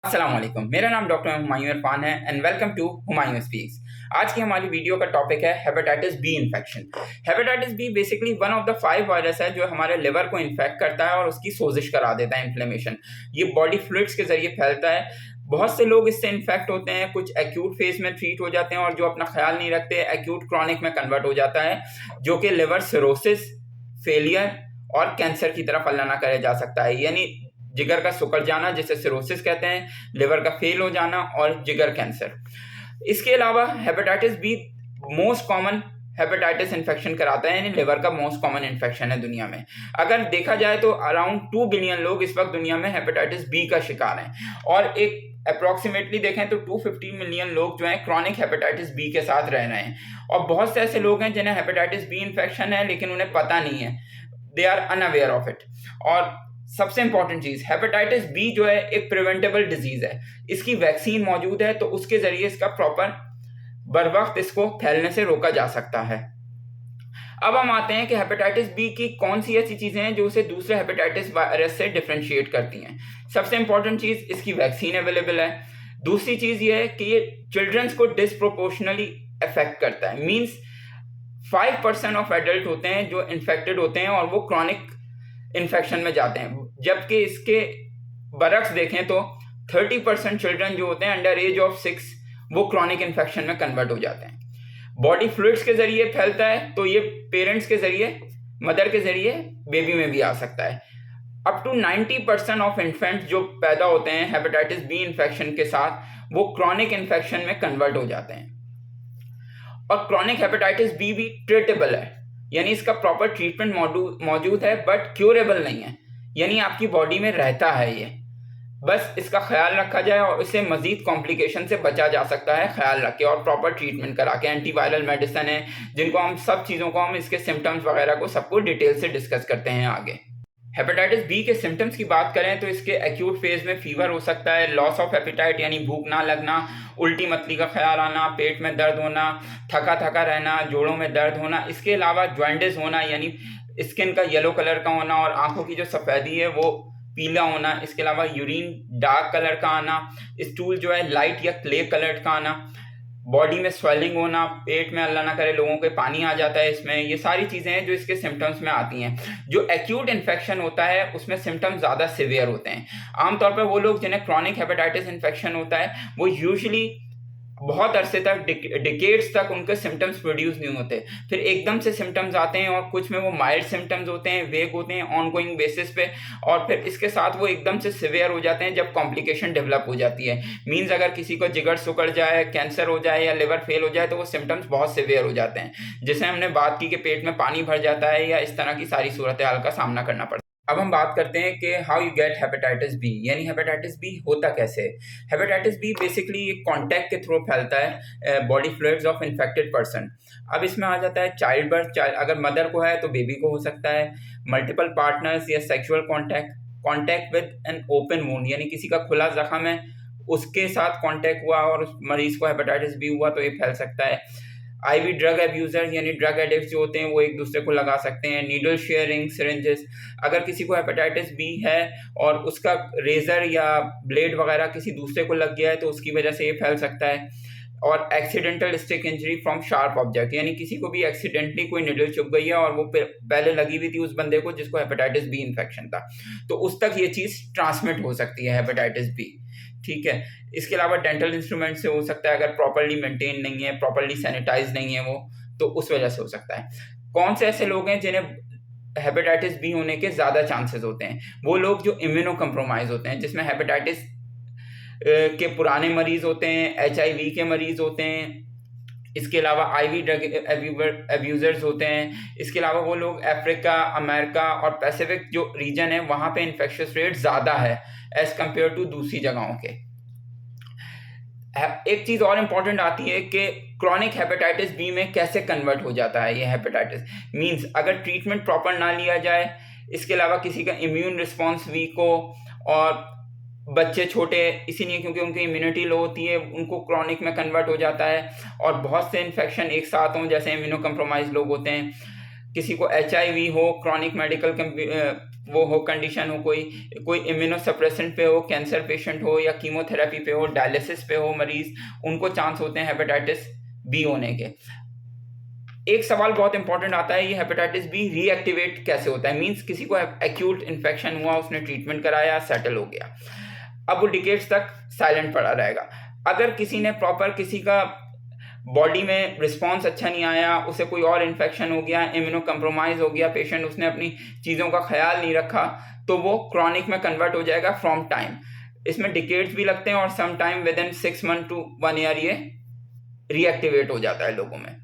अस्सलाम वालेकुम। मेरा नाम डॉक्टर हुमायूं इरफान है and welcome to Humayun speaks. आज की हमारी वीडियो का टॉपिक है hepatitis B infection. Hepatitis B basically one of the 5 virus है जो हमारे लिवर को इन्फेक्ट करता है और उसकी सोजिश करा देता है, इन्फ्लेमेशन। ये बॉडी फ्लूइड्स के जरिए फैलता है। बहुत से लोग इससे इन्फेक्ट होते हैं, कुछ एक्यूट फेज में ट्रीट हो जाते हैं और जो अपना ख्याल नहीं रखते एक्यूट क्रॉनिक में कन्वर्ट हो जाता है, जो कि लिवर सिरोसिस, फेलियर और कैंसर की तरफ अल्लाह ना करे जा सकता है। यानी जिगर का सिकुड़ जाना जिसे सिरोसिस कहते हैं, लिवर का फेल हो जाना और जिगर कैंसर। इसके अलावा hepatitis be most common hepatitis infection कराता है, यानी लिवर का मोस्ट कॉमन इन्फेक्शन है दुनिया में। अगर देखा जाए तो अराउंड 2 बिलियन लोग इस वक्त दुनिया में हेपेटाइटिस बी का शिकार हैं और एक अप्रोक्सीमेटली देखें तो 250 मिलियन लोग जो हैं क्रॉनिक हेपेटाइटिस बी के साथ रह रहे हैं। और बहुत से ऐसे लोग हैं जिन्हें हेपेटाइटिस बी इन्फेक्शन है लेकिन उन्हें पता नहीं है, they are unaware of it. और सबसे इंपॉर्टेंट चीज, हेपेटाइटिस बी जो है एक प्रिवेंटेबल डिजीज है, इसकी वैक्सीन मौजूद है, तो उसके जरिए इसका प्रॉपर बर वक्त इसको फैलने से रोका जा सकता है। अब हम आते हैं कि हेपेटाइटिस बी की कौन सी ऐसी चीजें हैं जो उसे दूसरे हेपेटाइटिस वायरस से डिफरेंशिएट करती हैं। सबसे इंपॉर्टेंट चीज, इसकी वैक्सीन अवेलेबल है। दूसरी चीज ये है कि ये चिल्ड्रंस को डिसप्रोपोर्शनली अफेक्ट करता है। मींस 5% ऑफ एडल्ट होते हैं जो इन्फेक्टेड होते हैं और वो क्रॉनिक इन्फेक्शन में जाते हैं, जबकि इसके बरक्स देखें तो 30% चिल्ड्रन जो होते हैं अंडर एज ऑफ 6 वो क्रॉनिक इन्फेक्शन में कन्वर्ट हो जाते हैं। बॉडी फ्लूइड्स के जरिए फैलता है, तो ये पेरेंट्स के जरिए, मदर के जरिए बेबी में भी आ सकता है। अप टू 90% ऑफ इन्फेंट्स जो पैदा होते हैं हेपेटाइटिस बी इन्फेक्शन के साथ वो क्रॉनिक इन्फेक्शन में कन्वर्ट हो जाते हैं। और क्रॉनिक हेपेटाइटिस बी भी ट्रीटेबल है, यानी इसका प्रॉपर ट्रीटमेंट मौजूद है, बट क्यूरेबल नहीं है, यानी आपकी बॉडी में रहता है ये। बस इसका ख्याल रखा जाए और इससे मजीद कॉम्प्लिकेशन से बचा जा सकता है, ख्याल रख के और प्रॉपर ट्रीटमेंट करा के। एंटीवायरल मेडिसिन है जिनको हम सब चीज़ों को हम इसके सिम्टम्स वगैरह को सबको डिटेल से डिस्कस करते हैं आगे। हेपेटाइटिस बी के सिम्टम्स की बात करें तो इसके एक्यूट फेज में फीवर हो सकता है, लॉस ऑफ एपिटाइट यानी भूख ना लगना, उल्टी मतली का ख्याल आना, पेट में दर्द होना, थका थका रहना, जोड़ों में दर्द होना। इसके अलावा जॉइंटिस होना यानी स्किन का येलो कलर का होना और आंखों की जो सफ़ेदी है वो पीला होना। इसके अलावा यूरिन डार्क कलर का आना, स्टूल जो है लाइट या क्ले कलर का आना, बॉडी में स्वेलिंग होना, पेट में अल्लाह ना करे लोगों के पानी आ जाता है इसमें। ये सारी चीज़ें हैं जो इसके सिम्टम्स में आती हैं। जो एक्यूट इन्फेक्शन होता है उसमें सिम्टम्स ज़्यादा सिवियर होते हैं। आमतौर पर वो लोग जिन्हें क्रॉनिक हेपेटाइटिस इन्फेक्शन होता है वो यूजुअली बहुत अरसे तक, डिकेड्स तक उनके सिम्टम्स प्रोड्यूस नहीं होते, फिर एकदम से सिम्टम्स आते हैं और कुछ में वो माइल्ड सिम्टम्स होते हैं, वेग होते हैं ऑन गोइंग बेसिस पे, और फिर इसके साथ वो एकदम से सिवियर हो जाते हैं जब कॉम्प्लिकेशन डेवलप हो जाती है। मीन्स अगर किसी को जिगर सिकुड़ जाए, कैंसर हो जाए या लिवर फेल हो जाए तो वो सिम्टम्स बहुत सिवियर हो जाते हैं, जिसे हमने बात की कि पेट में पानी भर जाता है या इस तरह की सारी सूरत हाल का सामना करना पड़ता है। अब हम बात करते हैं कि how you get hepatitis B, यानी हेपेटाइटिस बी होता कैसे है। हेपेटाइटिस बी बेसिकली एक कांटेक्ट के थ्रू फैलता है body fluids of infected person. अब इसमें आ जाता है चाइल्ड बर्थ, अगर मदर को है तो बेबी को हो सकता है, मल्टीपल पार्टनर्स या sexual contact with an open wound, यानी किसी का खुला जख्म है उसके साथ कॉन्टैक्ट हुआ और उस मरीज को हेपेटाइटिस बी हुआ तो ये फैल सकता है। आईवी ड्रग एब्यूजर यानी ड्रग एडिक्ट जो होते हैं वो एक दूसरे को लगा सकते हैं। नीडल शेयरिंग, सिरिंजेस, अगर किसी को हेपेटाइटिस बी है और उसका रेजर या ब्लेड वगैरह किसी दूसरे को लग गया है तो उसकी वजह से ये फैल सकता है। और accidental stick injury from sharp object, यानी किसी को भी एक्सीडेंटली कोई निडल चुभ गई है और वो पहले लगी हुई थी उस बंदे को जिसको हेपेटाइटिस बी इन्फेक्शन था, तो उस तक ये चीज़ ट्रांसमिट हो सकती है हेपेटाइटिस बी। ठीक है। इसके अलावा डेंटल इंस्ट्रूमेंट से हो सकता है, अगर प्रॉपरली मेंटेन नहीं है, प्रॉपरली सैनिटाइज नहीं है वो, तो उस वजह से हो सकता है। कौन से ऐसे लोग हैं जिन्हें हेपेटाइटिस बी होने के ज़्यादा चांसेस होते हैं? वो लोग जो इम्यूनो कम्प्रोमाइज होते हैं, जिसमें हेपेटाइटिस के पुराने मरीज होते हैं, HIV के मरीज होते हैं, इसके अलावा आईवी ड्रग एब्यूजर्स होते हैं। इसके अलावा वो लोग अफ्रीका, अमेरिका और पैसिफिक जो रीजन है वहाँ पे इन्फेक्शियस रेट ज़्यादा है एज कम्पेयर टू दूसरी जगहों के। एक चीज़ और इम्पॉर्टेंट आती है कि क्रॉनिक हेपेटाइटिस बी में कैसे कन्वर्ट हो जाता है ये हेपेटाइटिस। मींस अगर ट्रीटमेंट प्रॉपर ना लिया जाए, इसके अलावा किसी का इम्यून रिस्पॉन्स वीक हो, और बच्चे छोटे इसीलिए क्योंकि उनकी इम्यूनिटी लो होती है उनको क्रॉनिक में कन्वर्ट हो जाता है, और बहुत से इन्फेक्शन एक साथ हों जैसे इम्यूनो कम्प्रोमाइज लोग होते हैं, किसी को HIV हो, क्रॉनिक मेडिकल वो हो कंडीशन हो, कोई इम्यूनोसप्रेसेंट पे हो, कैंसर पेशेंट हो या कीमोथेरेपी पे हो, डायलिसिस पे हो मरीज, उनको चांस होते हैं हेपेटाइटिस बी होने के। एक सवाल बहुत इंपॉर्टेंट आता है, ये हेपेटाइटिस बी रीएक्टिवेट कैसे होता है। मींस किसी को एक्यूट इन्फेक्शन हुआ, उसने ट्रीटमेंट कराया, सेटल हो गया, अब वो डिकेड्स तक साइलेंट पड़ा रहेगा। अगर किसी ने प्रॉपर, किसी का बॉडी में रिस्पॉन्स अच्छा नहीं आया, उसे कोई और इन्फेक्शन हो गया, इम्यूनो कंप्रोमाइज हो गया पेशेंट, उसने अपनी चीज़ों का ख्याल नहीं रखा, तो वो क्रॉनिक में कन्वर्ट हो जाएगा फ्रॉम टाइम। इसमें डिकेड्स भी लगते हैं और some time within 6 month to 1 year ये रीएक्टिवेट हो जाता है लोगों में।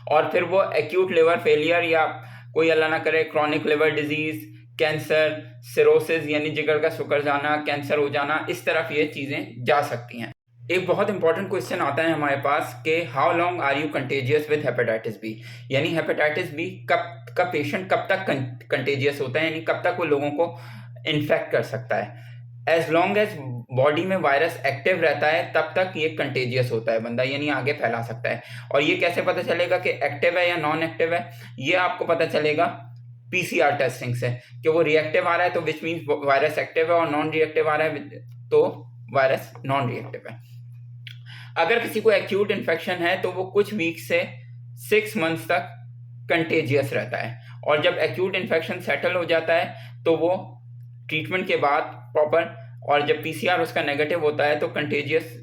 और फिर वो एक्यूट लिवर फेलियर या कोई अल्लाह ना करे chronic liver disease, cancer, cirrhosis यानी जिगर का सुकर जाना, कैंसर हो जाना, इस तरफ ये चीज़ें जा सकती हैं। एक बहुत इंपॉर्टेंट क्वेश्चन आता है हमारे पास कि how long are you contagious with hepatitis B, यानी हेपेटाइटिस बी कब पेशेंट कब तक कंटेजियस होता है, यानी कब तक वो लोगों को इन्फेक्ट कर सकता है। एज लॉन्ग एज बॉडी में वायरस एक्टिव रहता है तब तक ये कंटेजियस होता है बंदा, यानी आगे फैला सकता है। और ये कैसे पता चलेगा कि एक्टिव है या नॉन एक्टिव है, ये आपको पता चलेगा पीसीआर टेस्टिंग से, कि वो रिएक्टिव आ रहा है तो विच मीन्स वायरस एक्टिव है, और नॉन रिएक्टिव आ रहा है तो वायरस नॉन रिएक्टिव है। अगर किसी को एक्यूट इन्फेक्शन है तो वो कुछ वीक से 6 मंथ्स तक कंटेजियस रहता है, और जब एक्यूट इन्फेक्शन सेटल हो जाता है तो वो ट्रीटमेंट के बाद प्रॉपर, और जब पीसीआर उसका नेगेटिव होता है तो कंटेजियस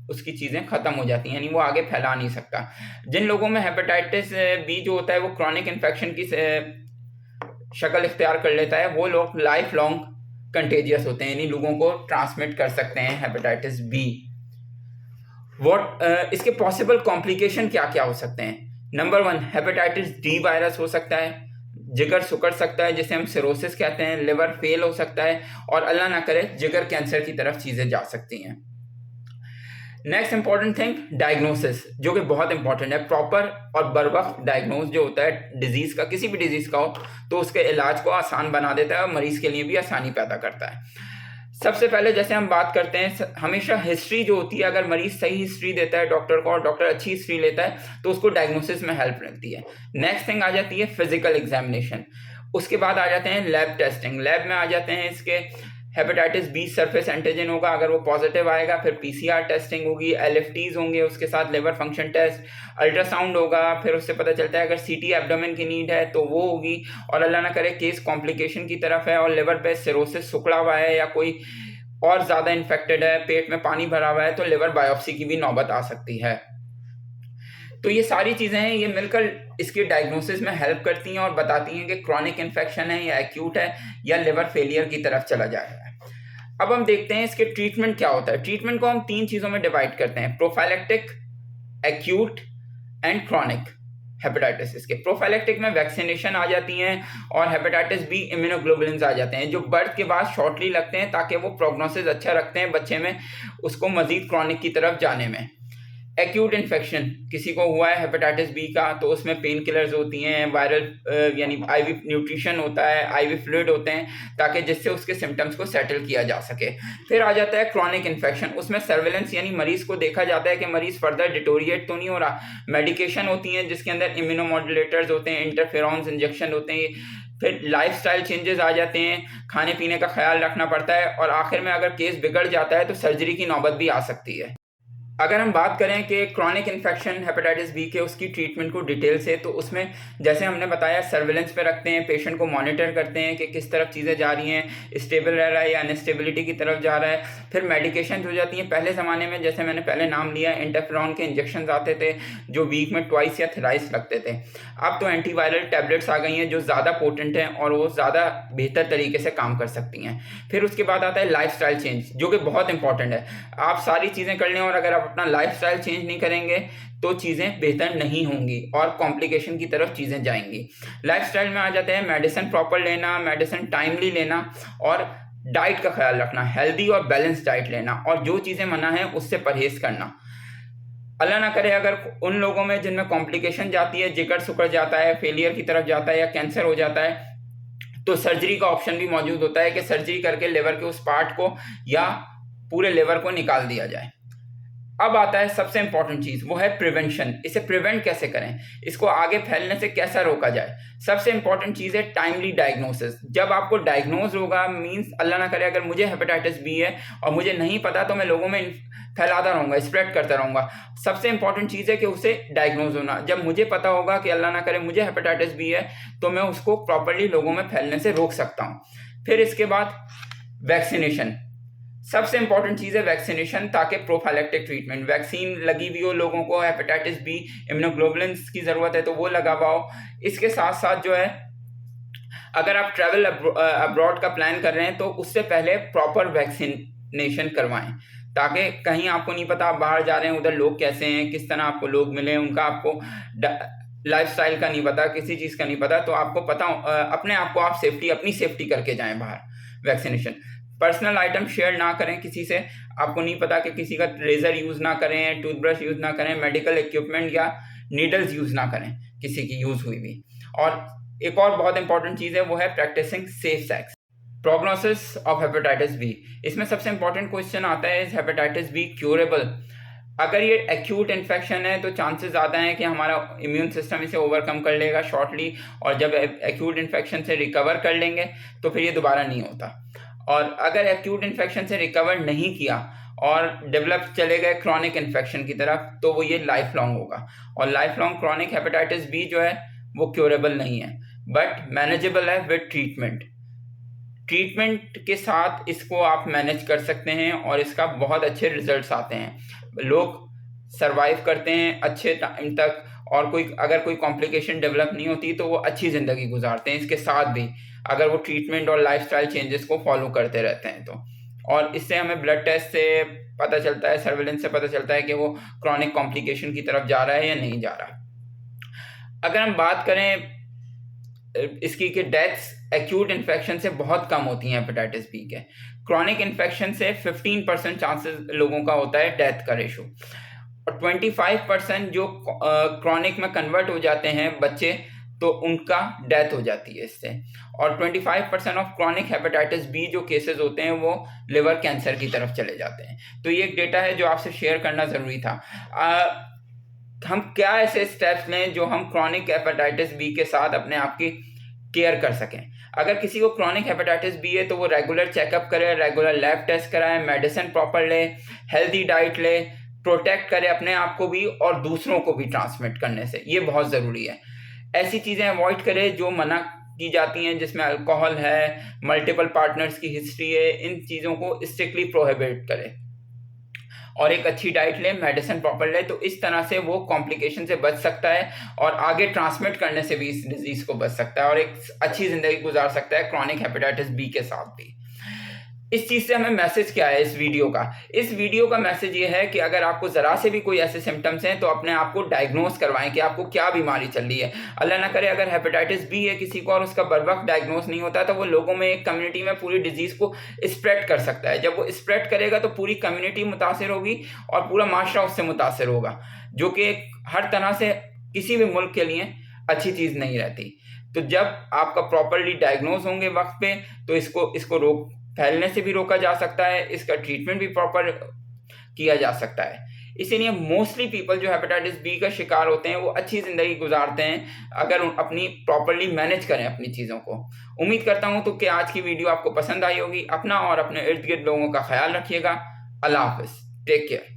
उसकी चीज़ें ख़त्म हो जाती हैं, यानी वो आगे फैला नहीं सकता। जिन लोगों में हेपेटाइटिस बी जो होता है वो क्रॉनिक इन्फेक्शन की शक्ल इख्तियार कर लेता है, वो लोग लाइफ लॉन्ग कंटेजियस होते हैं, यानी लोगों को ट्रांसमिट कर सकते हैं हेपेटाइटिस बी। इसके पॉसिबल कॉम्प्लिकेशन क्या क्या हो सकते हैं। नंबर 1, हेपेटाइटिस डी वायरस हो सकता है, जिगर सुकड़ सकता है जिसे हम सिरोसिस कहते हैं, लिवर फेल हो सकता है, और अल्लाह ना करे जिगर कैंसर की तरफ चीज़ें जा सकती हैं। नेक्स्ट इंपॉर्टेंट थिंग, डायग्नोसिस, जो कि बहुत इंपॉर्टेंट है। प्रॉपर और बर वक्त डायग्नोज जो होता है डिजीज़ का, किसी भी डिजीज़ का हो, तो उसके इलाज को आसान बना देता है और मरीज़ के लिए भी आसानी पैदा करता है। सबसे पहले जैसे हम बात करते हैं, हमेशा हिस्ट्री जो होती है, अगर मरीज सही हिस्ट्री देता है डॉक्टर को और डॉक्टर अच्छी हिस्ट्री लेता है तो उसको डायग्नोसिस में हेल्प मिलती है। नेक्स्ट थिंग आ जाती है फिजिकल एग्जामिनेशन, उसके बाद आ जाते हैं लैब टेस्टिंग। लैब में आ जाते हैं इसके हेपेटाइटिस बी सरफेस एंटीजन होगा, अगर वो पॉजिटिव आएगा फिर पीसीआर टेस्टिंग होगी, एलएफटीज होंगे, उसके साथ लिवर फंक्शन टेस्ट, अल्ट्रासाउंड होगा, फिर उससे पता चलता है अगर सीटी एब्डोमेन की नीड है तो वो होगी, और अल्लाह ना करे केस कॉम्प्लिकेशन की तरफ है और लिवर पे सिरोसिस सुकड़ा हुआ है या कोई और ज़्यादा इन्फेक्टेड है, पेट में पानी भरा हुआ है, तो लिवर बायोप्सी की भी नौबत आ सकती है। तो ये सारी चीज़ें हैं, ये मिलकर इसके डायग्नोसिस में हेल्प करती हैं और बताती हैं कि क्रॉनिक इन्फेक्शन है या एक्यूट है या लिवर फेलियर की तरफ चला जा रहा है। अब हम देखते हैं इसके ट्रीटमेंट क्या होता है। ट्रीटमेंट को हम 3 चीज़ों में डिवाइड करते हैं, prophylactic, acute and chronic hepatitis. इसके प्रोफाइलेक्टिक में वैक्सीनेशन आ जाती हैं और हेपेटाइटिस बी इम्यूनोग्लोबुलिन्स आ जाते हैं जो बर्थ के बाद शॉर्टली लगते हैं ताकि वो प्रोग्नोसिस अच्छा रखते हैं बच्चे में, उसको मजीद क्रॉनिक की तरफ जाने में। एक्यूट इन्फेक्शन किसी को हुआ है हेपेटाइटिस बी का तो उसमें पेन किलर्स होती हैं, वायरल यानी आईवी न्यूट्रिशन होता है, आईवी फ्लूइड होते हैं ताकि जिससे उसके सिम्टम्स को सेटल किया जा सके। फिर आ जाता है क्रॉनिक इन्फेक्शन, उसमें सर्वेलेंस यानी मरीज को देखा जाता है कि मरीज फर्दर डिटोरिएट तो नहीं हो रहा। मेडिकेशन होती हैं जिसके अंदर इम्यूनोमॉड्यूलेटर्स होते हैं, इंटरफेरॉन्स इंजेक्शन होते हैं। फिर लाइफस्टाइल चेंजेस आ जाते हैं, खाने पीने का ख्याल रखना पड़ता है, और आखिर में अगर केस बिगड़ जाता है तो सर्जरी की नौबत भी आ सकती है। अगर हम बात करें कि क्रॉनिक इन्फेक्शन हेपेटाइटिस बी के उसकी ट्रीटमेंट को डिटेल से, तो उसमें जैसे हमने बताया सर्विलेंस पे रखते हैं, पेशेंट को मॉनिटर करते हैं कि किस तरफ चीज़ें जा रही हैं, स्टेबल रह रहा है या अनस्टेबिलिटी की तरफ जा रहा है। फिर मेडिकेशन हो जाती हैं। पहले ज़माने में जैसे मैंने पहले नाम लिया, इंटरफेरॉन के इंजेक्शन आते थे जो वीक में ट्वाइस या थ्राइस लगते थे। अब तो एंटीवायरल टैबलेट्स आ गई हैं जो ज़्यादा पोटेंट हैं और वो ज़्यादा बेहतर तरीके से काम कर सकती हैं। फिर उसके बाद आता है लाइफस्टाइल चेंज जो कि बहुत इंपॉर्टेंट है। आप सारी चीज़ें कर लें और अगर आप अपना लाइफस्टाइल चेंज नहीं करेंगे तो चीज़ें बेहतर नहीं होंगी और कॉम्प्लिकेशन की तरफ चीज़ें जाएंगी। लाइफस्टाइल में आ जाते हैं मेडिसिन प्रॉपर लेना, मेडिसिन टाइमली लेना, और डाइट का ख्याल रखना, हेल्दी और बैलेंस डाइट लेना, और जो चीज़ें मना है उससे परहेज करना। अल्लाह ना करे अगर उन लोगों में जिनमें कॉम्प्लिकेशन जाती है, जिगर सुकर जाता है, फेलियर की तरफ जाता है या कैंसर हो जाता है, तो सर्जरी का ऑप्शन भी मौजूद होता है कि सर्जरी करके लिवर के उस पार्ट को या पूरे लिवर को निकाल दिया जाए। अब आता है सबसे इंपॉर्टेंट चीज़, वो है प्रिवेंशन। इसे प्रिवेंट कैसे करें, इसको आगे फैलने से कैसा रोका जाए। सबसे इंपॉर्टेंट चीज़ है टाइमली डायग्नोसिस। जब आपको डायग्नोज होगा, मींस अल्लाह ना करे अगर मुझे हेपेटाइटिस बी है और मुझे नहीं पता, तो मैं लोगों में फैलाता रहूँगा, स्प्रेड करता रहूँगा। सबसे इंपॉर्टेंट चीज़ है कि उसे डायग्नोज होना। जब मुझे पता होगा कि अल्लाह ना करे मुझे हेपेटाइटिस बी है, तो मैं उसको प्रॉपरली लोगों में फैलने से रोक सकता हूँ। फिर इसके बाद वैक्सीनेशन, सबसे इंपॉर्टेंट चीज़ है वैक्सीनेशन, ताकि प्रोफाइलेक्टिक ट्रीटमेंट, वैक्सीन लगी हुई हो लोगों को, हेपेटाइटिस बी इम्यूनोग्लोबुलिन्स की ज़रूरत है तो वो लगा पाओ। इसके साथ साथ जो है अगर आप ट्रैवल अब्रॉड का प्लान कर रहे हैं तो उससे पहले प्रॉपर वैक्सीनेशन करवाएं, ताकि कहीं आपको नहीं पता आप बाहर जा रहे हैं, उधर लोग कैसे हैं, किस तरह आपको लोग मिले, उनका आपको लाइफस्टाइल का नहीं पता, किसी चीज़ का नहीं पता, तो आपको पता अपने आप को आप अपनी सेफ्टी करके जाएं बाहर। वैक्सीनेशन, पर्सनल आइटम शेयर ना करें किसी से, आपको नहीं पता कि किसी का रेजर यूज़ ना करें, टूथब्रश यूज़ ना करें, मेडिकल इक्विपमेंट या नीडल्स यूज़ ना करें किसी की यूज़ हुई भी। और एक और बहुत इंपॉर्टेंट चीज़ है, वो है practicing safe sex. Prognosis of hepatitis B, इसमें सबसे इंपॉर्टेंट क्वेश्चन आता है, इज हेपेटाइटिस बी क्यूरेबल। अगर ये एक्यूट इन्फेक्शन है तो चांसेस ज़्यादा हैं कि हमारा इम्यून सिस्टम इसे ओवरकम कर लेगा शॉर्टली, और जब एक्यूट इन्फेक्शन से रिकवर कर लेंगे तो फिर ये दोबारा नहीं होता। और अगर एक्यूट इन्फेक्शन से रिकवर नहीं किया और डेवलप चले गए क्रॉनिक इन्फेक्शन की तरफ, तो वो ये लाइफ लॉन्ग होगा। और life long chronic hepatitis B जो है वो क्योरेबल नहीं है, बट मैनेजेबल है विद ट्रीटमेंट। ट्रीटमेंट के साथ इसको आप मैनेज कर सकते हैं और इसका बहुत अच्छे रिजल्ट्स आते हैं। लोग सरवाइव करते हैं अच्छे टाइम तक, और अगर कोई कॉम्प्लिकेशन डेवलप नहीं होती तो वो अच्छी ज़िंदगी गुजारते हैं इसके साथ भी, अगर वो ट्रीटमेंट और लाइफस्टाइल चेंजेस को फॉलो करते रहते हैं तो। और इससे हमें ब्लड टेस्ट से पता चलता है, सर्वेलेंस से पता चलता है कि वो क्रॉनिक कॉम्प्लिकेशन की तरफ जा रहा है या नहीं जा रहा। अगर हम बात करें इसकी कि डेथ्स एक्यूट इन्फेक्शन से बहुत कम होती हैं हेपेटाइटिस बी के, क्रॉनिक इन्फेक्शन से 15% चांसेस लोगों का होता है डेथ का रेशो, और 25% जो क्रॉनिक में कन्वर्ट हो जाते हैं बच्चे, तो उनका डेथ हो जाती है इससे। और 25% ऑफ क्रॉनिक हेपेटाइटिस बी जो केसेस होते हैं वो लिवर कैंसर की तरफ चले जाते हैं। तो ये एक डेटा है जो आपसे शेयर करना ज़रूरी था। हम क्या ऐसे स्टेप्स लें जो हम क्रॉनिक हेपेटाइटिस बी के साथ अपने आप की केयर कर सकें। अगर किसी को क्रॉनिक हेपेटाइटिस बी है तो वो रेगुलर चेकअप करे, रेगुलर लैब टेस्ट कराए, मेडिसिन प्रॉपर ले, हेल्दी डाइट ले, प्रोटेक्ट करे अपने आप को भी और दूसरों को भी ट्रांसमिट करने से, ये बहुत ज़रूरी है। ऐसी चीज़ें अवॉइड करें जो मना की जाती हैं, जिसमें अल्कोहल है, मल्टीपल पार्टनर्स की हिस्ट्री है, इन चीज़ों को स्ट्रिक्टली प्रोहिबिट करें और एक अच्छी डाइट ले, मेडिसिन प्रॉपर ले, तो इस तरह से वो कॉम्प्लिकेशन से बच सकता है और आगे ट्रांसमिट करने से भी इस डिजीज को बच सकता है और एक अच्छी जिंदगी गुजार सकता है क्रॉनिक हेपेटाइटिस बी के साथ भी। इस चीज़ से हमें मैसेज क्या है इस वीडियो का? इस वीडियो का मैसेज ये है कि अगर आपको ज़रा से भी कोई ऐसे सिम्टम्स हैं तो अपने आप को डायग्नोज करवाएं कि आपको क्या बीमारी चल रही है। अल्लाह ना करे अगर हेपेटाइटिस बी है किसी को और उसका बर वक्त डायग्नोज नहीं होता तो वो लोगों में, एक कम्युनिटी में पूरी डिजीज़ को स्प्रेड कर सकता है। जब वो स्प्रेड करेगा तो पूरी कम्युनिटी मुतासर होगी और पूरा माशरा उससे मुतासर होगा, जो कि हर तरह से किसी भी मुल्क के लिए अच्छी चीज़ नहीं रहती। तो जब आपका प्रॉपरली डायग्नोज होंगे वक्त पे तो इसको फैलने से भी रोका जा सकता है, इसका ट्रीटमेंट भी प्रॉपर किया जा सकता है। इसीलिए मोस्टली पीपल जो हेपेटाइटिस बी का शिकार होते हैं वो अच्छी ज़िंदगी गुजारते हैं अगर अपनी प्रॉपरली मैनेज करें अपनी चीज़ों को। उम्मीद करता हूँ तो कि आज की वीडियो आपको पसंद आई होगी। अपना और अपने इर्द गिर्द लोगों का ख्याल रखिएगा। अल्लाह हाफ़िज़, टेक केयर।